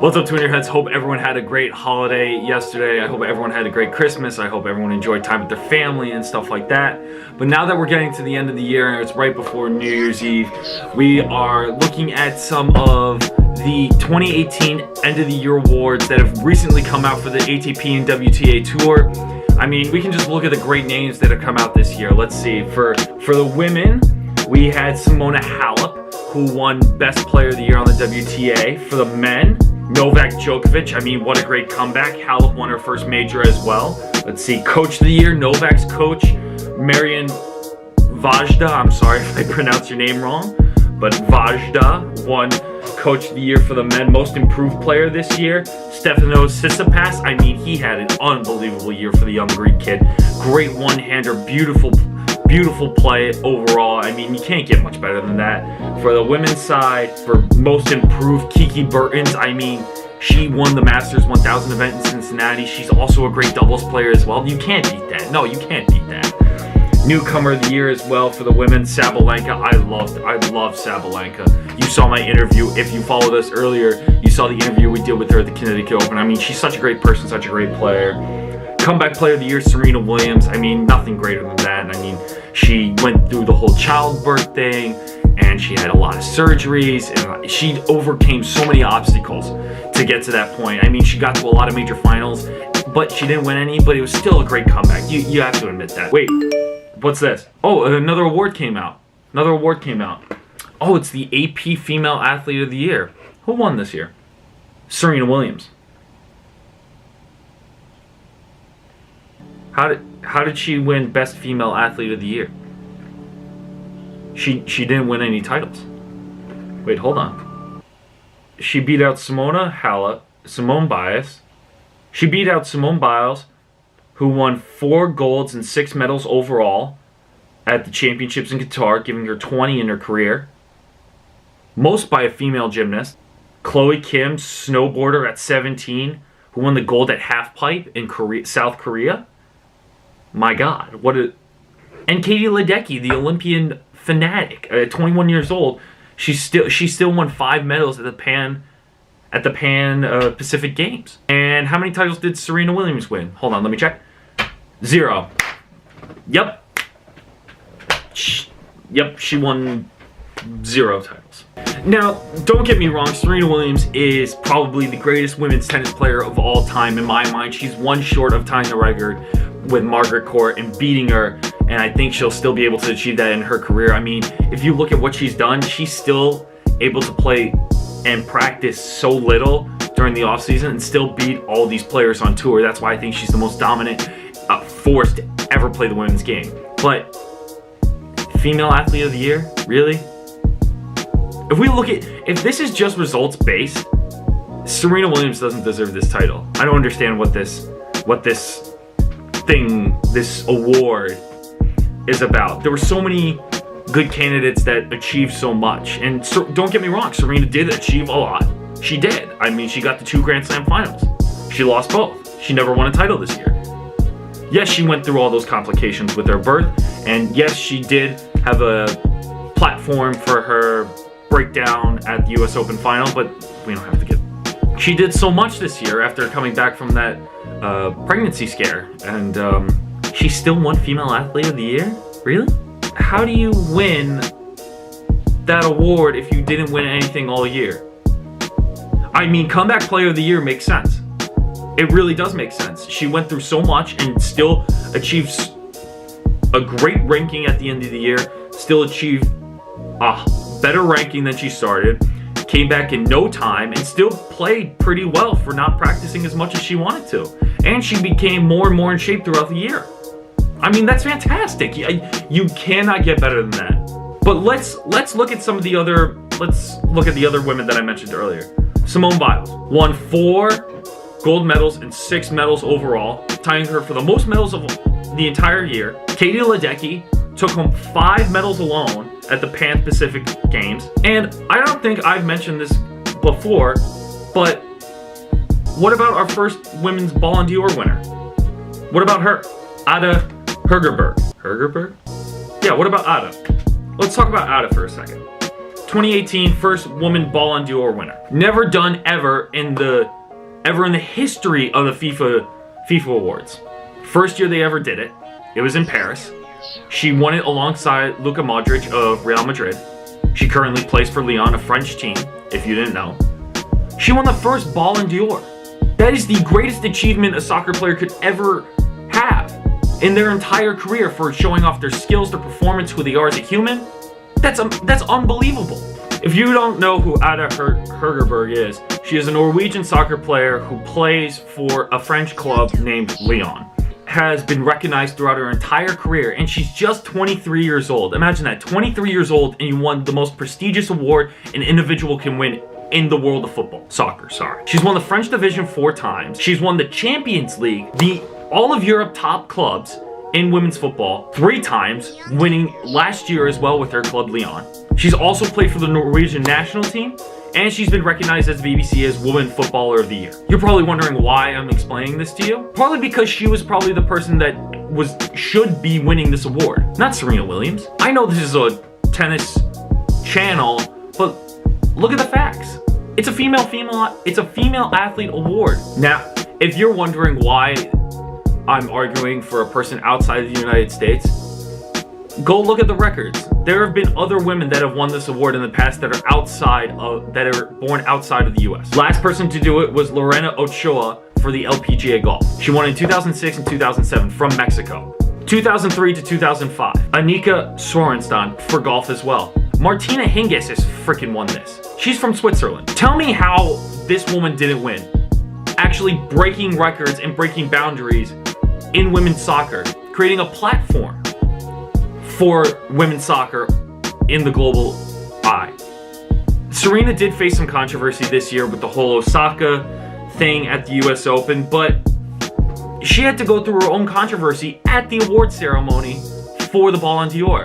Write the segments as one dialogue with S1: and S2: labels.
S1: What's up, Tweener heads? Hope everyone had a great holiday yesterday. I hope everyone had a great Christmas. I hope everyone enjoyed time with their family and stuff like that. But now that we're getting to the end of the year and it's right before New Year's Eve, we are looking at some of the 2018 end of the year awards that have recently come out for the ATP and WTA Tour. I mean, we can just look at the great names that have come out this year. Let's see. For the women, we had Simona Halep, who won Best Player of the Year on the WTA. For the men, Novak Djokovic. I mean, what a great comeback. Halep won her first major as well. Let's see. Coach of the Year, Novak's coach, Marian Vajda. I'm sorry if I pronounced your name wrong, but Vajda won Coach of the Year for the men. Most Improved Player this year, Stefanos Tsitsipas. I mean, he had an unbelievable year for the young Greek kid. Great one-hander, beautiful play overall. I mean, you can't get much better than that. For the women's side, for Most Improved, Kiki Bertens. I mean, she won the Masters 1000 event in Cincinnati. She's also a great doubles player as well. You can't beat that. No, you can't beat that. Newcomer of the Year as well for the women, Sabalenka. I love Sabalenka. You saw my interview. If you followed us earlier, you saw the interview we did with her at the Connecticut Open. I mean, she's such a great person, such a great player. Comeback Player of the Year, Serena Williams. I mean, nothing greater than that. I mean, she went through the whole childbirth thing, and she had a lot of surgeries, and she overcame so many obstacles to get to that point. I mean, she got to a lot of major finals, but she didn't win any, but it was still a great comeback. You have to admit that. Wait, what's this? Oh, another award came out. Oh, it's the AP Female Athlete of the Year. Who won this year? Serena Williams. How did she win Best Female Athlete of the Year? She didn't win any titles. Wait, hold on. She beat out Simona Halep, Simone Biles. She beat out Simone Biles, who won 4 golds and 6 medals overall at the championships in Qatar, giving her 20 in her career. Most by a female gymnast. Chloe Kim, snowboarder at 17, who won the gold at halfpipe in South Korea. My God, and Katie Ledecky, the Olympian fanatic, at 21 years old, she still won 5 medals at the Pan Pacific Games. And how many titles did Serena Williams win? Hold on, let me check. 0. Yep, she won 0 titles. Now, don't get me wrong, Serena Williams is probably the greatest women's tennis player of all time in my mind. She's one short of tying the record with Margaret Court and beating her, and I think she'll still be able to achieve that in her career. I mean, if you look at what she's done, she's still able to play and practice so little during the offseason and still beat all these players on tour. That's why I think she's the most dominant force to ever play the women's game. But Female Athlete of the Year, really? If this is just results based, Serena Williams doesn't deserve this title. I don't understand what this award is about. There were so many good candidates that achieved so much, and don't get me wrong, Serena did achieve a lot. She did. I mean, she got to 2 Grand Slam finals. She lost both. She never won a title this year. Yes, she went through all those complications with her birth, and yes, she did have a platform for her breakdown at the US Open final, but we don't have to get... She did so much this year after coming back from that pregnancy scare, and she still won Female Athlete of the Year? Really? How do you win that award if you didn't win anything all year? I mean, Comeback Player of the Year makes sense. It really does make sense. She went through so much and still achieved a great ranking at the end of the year, still achieved a better ranking than she started, came back in no time, and still played pretty well for not practicing as much as she wanted to. And she became more and more in shape throughout the year. I mean, that's fantastic. You cannot get better than that. But let's look at the other women that I mentioned earlier. Simone Biles won 4 gold medals and 6 medals overall, tying her for the most medals of the entire year. Katie Ledecky took home 5 medals alone at the Pan Pacific Games. And I don't think I've mentioned this before, but what about our first women's Ballon d'Or winner? What about her? Ada Hegerberg. Hegerberg? Yeah, what about Ada? Let's talk about Ada for a second. 2018 first woman Ballon d'Or winner. Never done ever in the history of the FIFA awards. First year they ever did it. It was in Paris. She won it alongside Luka Modric of Real Madrid. She currently plays for Lyon, a French team, if you didn't know. She won the first Ballon d'Or. That is the greatest achievement a soccer player could ever have in their entire career for showing off their skills, their performance, who they are as a human. That's unbelievable. If you don't know who Ada Hegerberg is, she is a Norwegian soccer player who plays for a French club named Lyon. Has been recognized throughout her entire career, and she's just 23 years old. Imagine that, 23 years old, and you won the most prestigious award an individual can win in the world of football. Soccer, sorry. She's won the French Division 4 times. She's won the Champions League, all of Europe top clubs in women's football 3 times, winning last year as well with her club Lyon. She's also played for the Norwegian national team, and she's been recognized as BBC as Woman Footballer of the Year. You're probably wondering why I'm explaining this to you. Probably because she was probably the person that should be winning this award, not Serena Williams. I know this is a tennis channel, but look at the facts. It's a female athlete award. Now, if you're wondering why I'm arguing for a person outside of the United States, go look at the records. There have been other women that have won this award in the past that are born outside of the US. Last person to do it was Lorena Ochoa for the LPGA Golf. She won in 2006 and 2007 from Mexico. 2003 to 2005. Annika Sorenstam for golf as well. Martina Hingis has freaking won this. She's from Switzerland. Tell me how this woman didn't win. Actually breaking records and breaking boundaries in women's soccer, creating a platform for women's soccer in the global eye. Serena did face some controversy this year with the whole Osaka thing at the US Open, but she had to go through her own controversy at the award ceremony for the Ballon d'Or.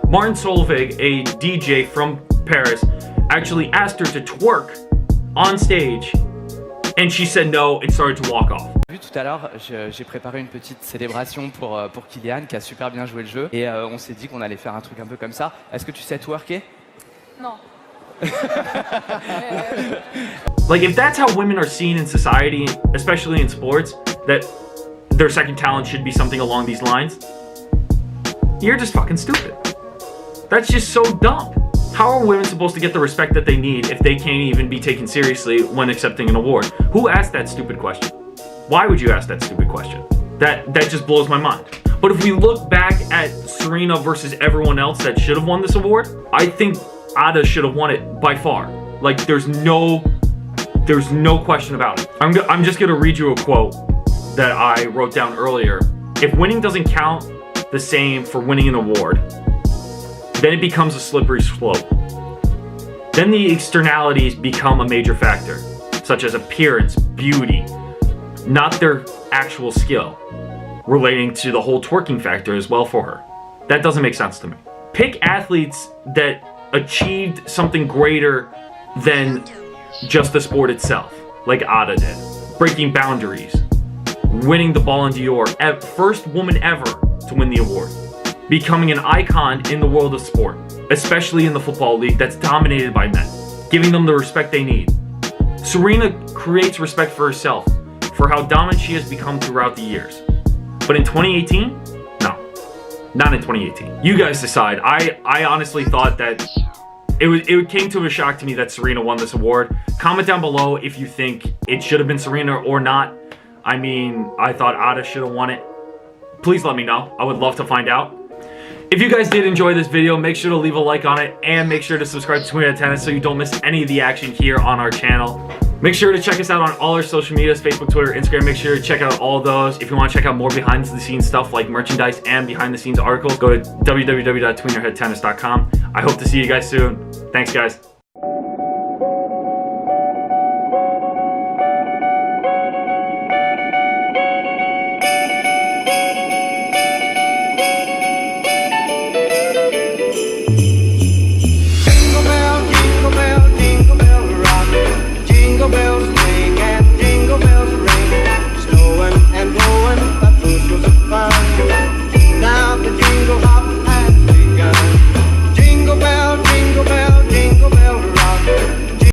S1: Martin Solveig, a DJ from Paris, actually asked her to twerk on stage, and she said no and started to walk off.
S2: Tout à l'heure, j'ai préparé une petite célébration pour Kylian qui a super bien joué le jeu et on s'est dit qu'on allait faire un truc un peu comme ça. Est-ce que tu sais twerker?
S3: Non.
S1: Like, if that's how women are seen in society, especially in sports, that their second talent should be something along these lines, you're just fucking stupid. That's just so dumb. How are women supposed to get the respect that they need if they can't even be taken seriously when accepting an award? Who asked that stupid question? Why would you ask that stupid question? That just blows my mind. But if we look back at Serena versus everyone else that should have won this award, I think Ada should have won it by far. Like, there's no question about it. I'm just gonna read you a quote that I wrote down earlier. If winning doesn't count the same for winning an award, then it becomes a slippery slope. Then the externalities become a major factor, such as appearance, beauty, not their actual skill, relating to the whole twerking factor as well for her. That doesn't make sense to me. Pick athletes that achieved something greater than just the sport itself, like Ada did. Breaking boundaries, winning the Ballon d'Or, first woman ever to win the award. Becoming an icon in the world of sport, especially in the football league that's dominated by men, giving them the respect they need. Serena creates respect for herself, for how dominant she has become throughout the years. But in 2018, no, not in 2018. You guys decide. I honestly thought that it came to a shock to me that Serena won this award. Comment down below if you think it should have been Serena or not. I mean, I thought Ada should have won it. Please let me know. I would love to find out. If you guys did enjoy this video, make sure to leave a like on it and make sure to subscribe to Tweener Tennis so you don't miss any of the action here on our channel. Make sure to check us out on all our social medias, Facebook, Twitter, Instagram. Make sure to check out all those. If you want to check out more behind the scenes stuff like merchandise and behind the scenes articles, go to www.tweenerheadtennis.com. I hope to see you guys soon. Thanks, guys.